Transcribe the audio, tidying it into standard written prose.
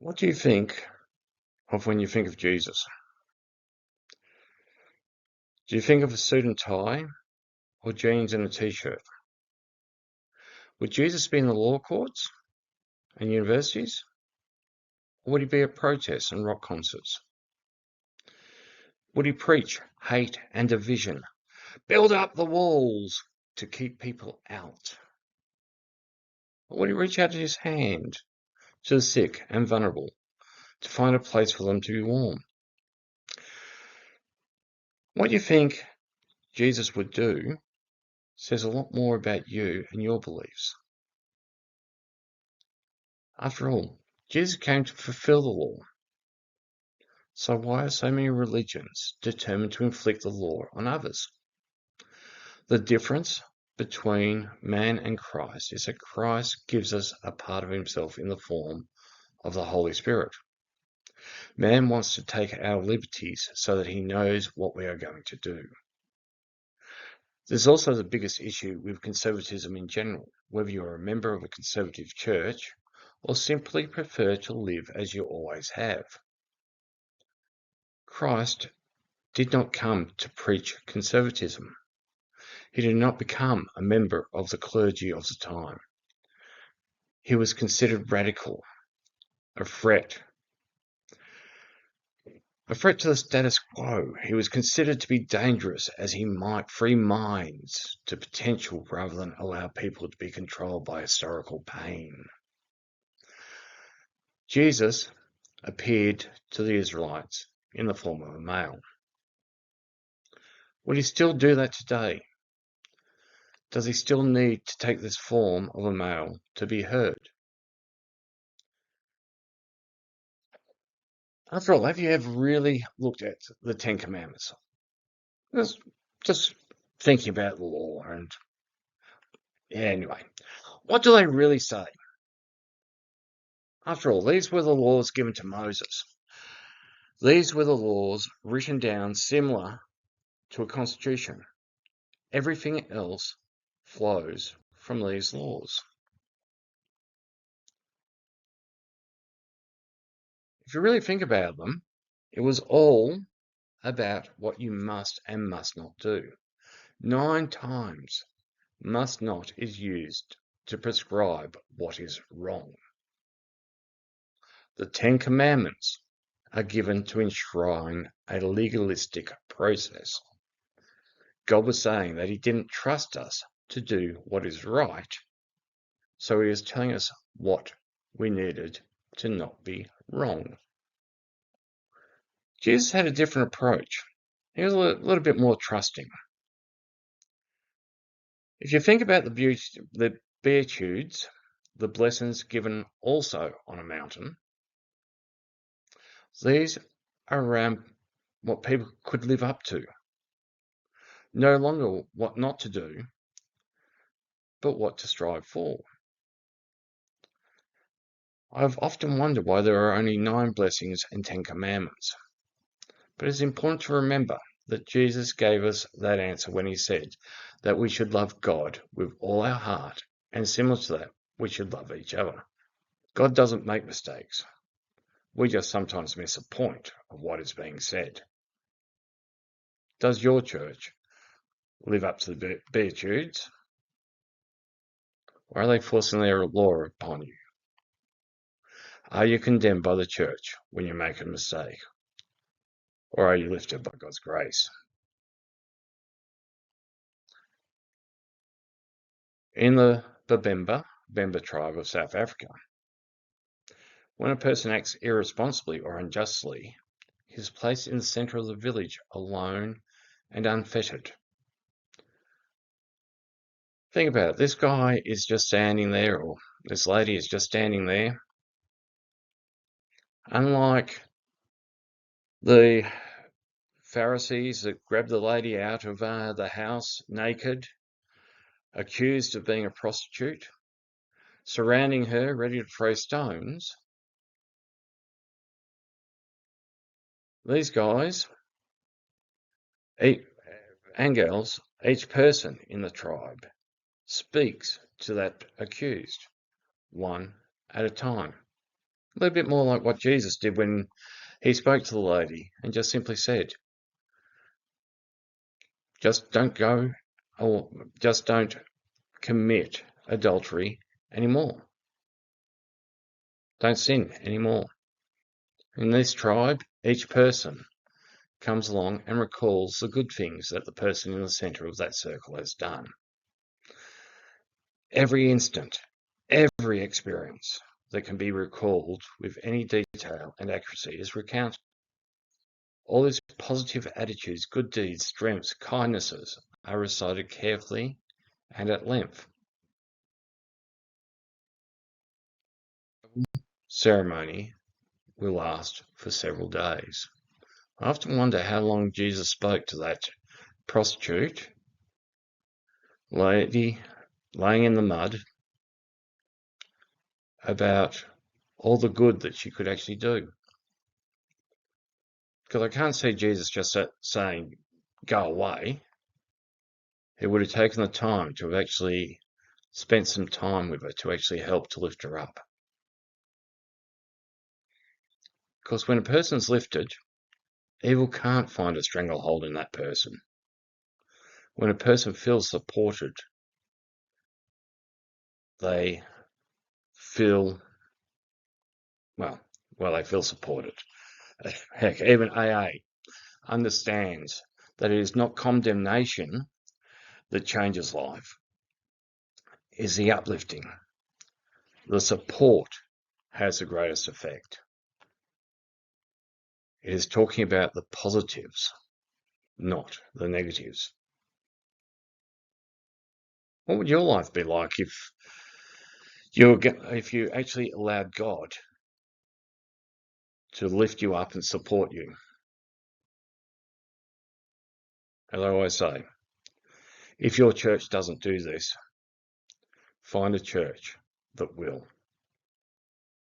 What do you think of when you think of Jesus? Do you think of a suit and tie or jeans and a t-shirt? Would Jesus be in the law courts and universities? Or would he be at protests and rock concerts? Would he preach hate and division? Build up the walls to keep people out? Or would he reach out his hand to the sick and vulnerable to find a place for them to be warm? What you think Jesus would do says a lot more about you and your beliefs. After all, Jesus came to fulfill the law. So why are so many religions determined to inflict the law on others? The difference between man and Christ is that Christ gives us a part of himself in the form of the Holy Spirit. Man wants to take our liberties so that he knows what we are going to do. There's also the biggest issue with conservatism in general, whether you're a member of a conservative church or simply prefer to live as you always have. Christ did not come to preach conservatism. He did not become a member of the clergy of the time. He was considered radical, a threat to the status quo. He was considered to be dangerous as he might free minds to potential rather than allow people to be controlled by historical pain. Jesus appeared to the Israelites in the form of a male. Would he still do that today? Does he still need to take this form of a male to be heard? After all, have you ever really looked at the Ten Commandments? Just thinking about the law and anyway, what do they really say? After all, these were the laws given to Moses. These were the laws written down similar to a constitution. Everything else flows from these laws. If you really think about them, it was all about what you must and must not do. 9 times must not is used to prescribe what is wrong. The 10 Commandments are given to enshrine a legalistic process. God was saying that he didn't trust us to do what is right, so he was telling us what we needed to not be wrong. Jesus had a different approach. He was a little bit more trusting. If you think about the Beatitudes, the blessings given also on a mountain, these are around what people could live up to. No longer what not to do, but what to strive for. I've often wondered why there are only 9 blessings and 10 commandments. But it's important to remember that Jesus gave us that answer when he said that we should love God with all our heart, and similar to that, we should love each other. God doesn't make mistakes. We just sometimes miss a point of what is being said. Does your church live up to the Beatitudes? Or are they forcing their law upon you? Are you condemned by the church when you make a mistake? Or are you lifted by God's grace? In the Bemba tribe of South Africa, when a person acts irresponsibly or unjustly, he is placed in the centre of the village alone and unfettered. Think about it. This guy is just standing there, or this lady is just standing there. Unlike the Pharisees that grabbed the lady out of the house naked, accused of being a prostitute, surrounding her, ready to throw stones, these guys and girls, each person in the tribe speaks to that accused, one at a time. A little bit more like what Jesus did when he spoke to the lady and just simply said, just don't go, or just don't commit adultery anymore. Don't sin anymore. In this tribe, each person comes along and recalls the good things that the person in the center of that circle has done. Every instant, every experience that can be recalled with any detail and accuracy is recounted. All these positive attitudes, good deeds, strengths, kindnesses are recited carefully and at length. Ceremony will last for several days. I often wonder how long Jesus spoke to that prostitute lady laying in the mud about all the good that she could actually do. Because I can't see Jesus just saying, go away. He would have taken the time to have actually spent some time with her to actually help to lift her up. Because when a person's lifted, evil can't find a stranglehold in that person. When a person feels supported, they feel, they feel supported. Heck, even AA understands that it is not condemnation that changes life, it is the uplifting. The support has the greatest effect. It is talking about the positives, not the negatives. What would your life be like if you actually allowed God to lift you up and support you? As I always say, if your church doesn't do this, find a church that will.